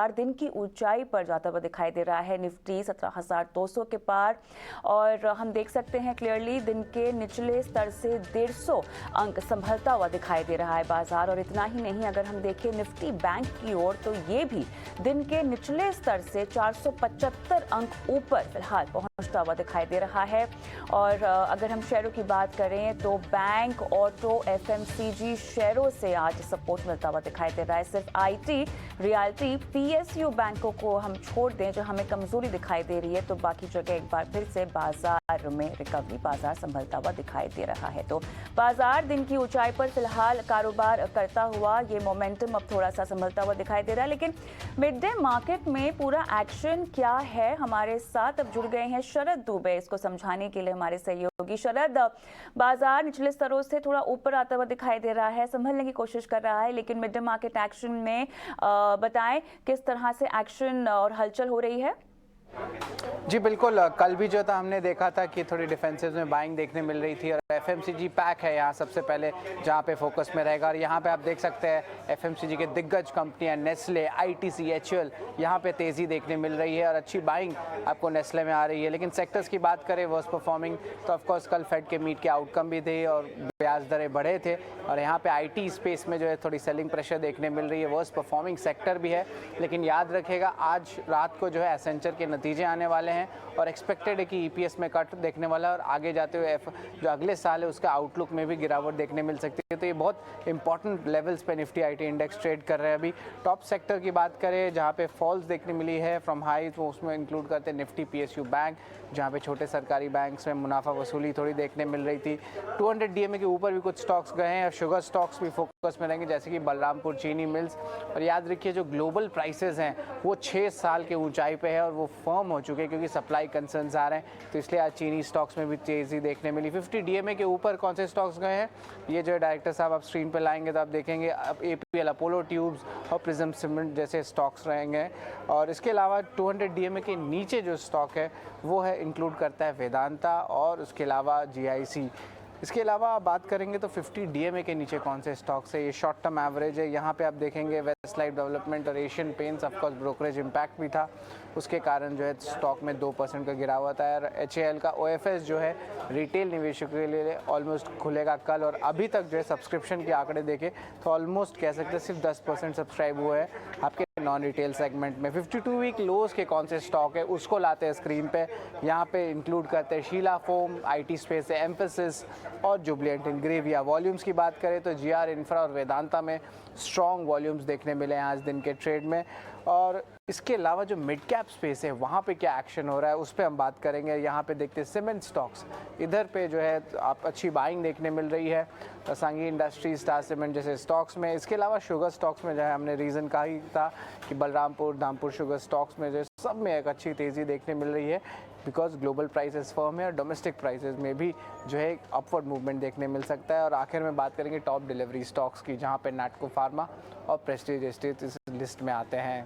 दिन की ऊंचाई पर जाता हुआ दिखाई दे रहा है। निफ्टी 17,200 के पार और हम देख सकते हैं क्लियरली दिन के निचले स्तर से 150 अंक संभलता हुआ दिखाई दे रहा है बाजार। और इतना ही नहीं, अगर हम देखें निफ्टी बैंक की ओर तो ये भी दिन के निचले स्तर से 475 अंक ऊपर फिलहाल पहुंचता हुआ दिखाई दे रहा है। और अगर हम शेयरों की बात करें तो बैंक, ऑटो, एफएमसीजी शेयरों से आज सपोर्ट मिलता हुआ दिखाई दे रहा है। सिर्फ आईटी, रियल्टी, पीएसयू बैंकों को हम छोड़ दें जो हमें कमजोरी दिखाई दे रही है, तो बाकी जगह एक बार फिर से बाजार में रिकवरी, बाजार संभलता हुआ दिखाई दे रहा है। तो बाजार दिन की ऊंचाई पर फिलहाल कारोबार करता हुआ ये मोमेंटम अब थोड़ा सा संभलता हुआ दिखाई दे रहा है। लेकिन मिड डे मार्केट में पूरा एक्शन क्या है, हमारे साथ अब जुड़ गए हैं शरद दुबे इसको समझाने के लिए हमारे सहयोगी। शरद, बाजार निचले स्तरों से थोड़ा ऊपर आता हुआ दिखाई दे रहा है, संभलने की कोशिश कर रहा है, लेकिन मिड डे मार्केट एक्शन में बताएं किस तरह से एक्शन और हलचल हो रही है। जी बिल्कुल, कल भी जो था हमने देखा था कि थोड़ी डिफेंसिव में बाइंग देखने मिल रही थी और एफएमसीजी पैक है यहाँ सबसे पहले जहाँ पे फोकस में रहेगा। और यहाँ पे आप देख सकते हैं एफएमसीजी के दिग्गज कंपनियाँ नेस्ले, आईटीसी, एचयूएल, यहाँ पे तेज़ी देखने मिल रही है और अच्छी बाइंग आपको नेस्ले में आ रही है। लेकिन सेक्टर्स की बात करें वर्स परफॉर्मिंग, तो ऑफकोर्स कल फेड के मीट के आउटकम भी थे और ब्याज दरें बढ़े थे और यहाँ पे आईटी स्पेस में जो है थोड़ी सेलिंग प्रेशर देखने मिल रही है। वर्स परफॉर्मिंग सेक्टर भी है, लेकिन याद रखिएगा आज रात को जो है एसेंचर के नतीजे आने वाले हैं और एक्सपेक्टेड है कि ईपीएस में कट देखने वाला है और आगे जाते हुए जो अगले साल है उसका आउटलुक में भी गिरावट देखने मिल सकती है। तो ये बहुत इंपॉर्टेंट लेवल्स पे निफ्टी आईटी इंडेक्स ट्रेड कर रहे हैं। अभी टॉप सेक्टर की बात करें जहाँ पे फॉल्स देखने मिली है फ्रॉम हाई, तो उसमें इंक्लूड करते हैं निफ्टी पीएसयू बैंक, जहाँ पे छोटे सरकारी बैंक्स में मुनाफा वसूली थोड़ी देखने मिल रही थी। 200 डीएमए के ऊपर भी कुछ स्टॉक्स गए हैं और शुगर स्टॉक्स भी फोकस में रहेंगे जैसे कि बलरामपुर चीनी मिल्स। और याद रखिए जो ग्लोबल प्राइसेस हैं वो 6 साल के ऊंचाई पे है और वो फर्म हो चुके हैं क्योंकि सप्लाई कंसर्न्स आ रहे हैं, तो इसलिए आज चीनी स्टॉक्स में भी तेज़ी देखने मिली। 50 डीएमए के ऊपर कौन से स्टॉक्स गए हैं ये जो डायरेक्टर साहब आप स्क्रीन पे लाएंगे तो आप देखेंगे अब एपीएल, अपोलो ट्यूब्स और प्रिज्म सीमेंट जैसे स्टॉक्स रहेंगे। और इसके अलावा 200 डीएमए के नीचे जो स्टॉक है वो है इंक्लूड करता है वेदांता और उसके अलावा जीआईसी। इसके अलावा आप बात करेंगे तो 50 डीएमए के नीचे कौन से स्टॉक्स है, ये शॉर्ट टर्म एवरेज है। यहाँ पे आप देखेंगे वेस्टलाइफ डेवलपमेंट और Asian paints, of course brokerage impact भी था, उसके कारण जो है स्टॉक में 2% का गिरावट है। और एचएएल का ओएफएस जो है रिटेल निवेशकों के लिए ऑलमोस्ट खुलेगा कल और अभी तक जो है सब्सक्रिप्शन के आंकड़े देखे तो ऑलमोस्ट कह सकते हैं सिर्फ 10% सब्सक्राइब हुए हैं आपके नॉन रिटेल सेगमेंट में। 52 वीक लोज के कौन से स्टॉक है उसको लाते हैं स्क्रीन पे। यहाँ पे इंक्लूड करते हैं शीला फोम, आईटी स्पेस है एम्फेसिस और जुबलिएंट इंग्रेविया। वॉल्यूम्स की बात करें तो जीआर इंफ्रा और वेदांता में स्ट्रॉन्ग वॉल्यूम्स देखने मिले हैं आज दिन के ट्रेड में। और इसके अलावा जो मिड कैप स्पेस है वहाँ पे क्या एक्शन हो रहा है उस पर हम बात करेंगे। यहाँ पे देखते हैं सीमेंट स्टॉक्स, इधर पे जो है आप अच्छी बाइंग देखने मिल रही है सांगी इंडस्ट्रीज, स्टार सीमेंट जैसे स्टॉक्स में। इसके अलावा शुगर स्टॉक्स में जो है हमने रीज़न कहा ही था कि बलरामपुर, धामपुर शुगर स्टॉक्स में जो सब में एक अच्छी तेज़ी देखने मिल रही है बिकॉज ग्लोबल प्राइसेस फर्म है और डोमेस्टिक प्राइसेस में भी जो है अपवर्ड मूवमेंट देखने मिल सकता है। और आखिर में बात करेंगे टॉप डिलीवरी स्टॉक्स की जहाँ पे नैटको फार्मा और प्रेस्टीज एस्टेट इस लिस्ट में आते हैं।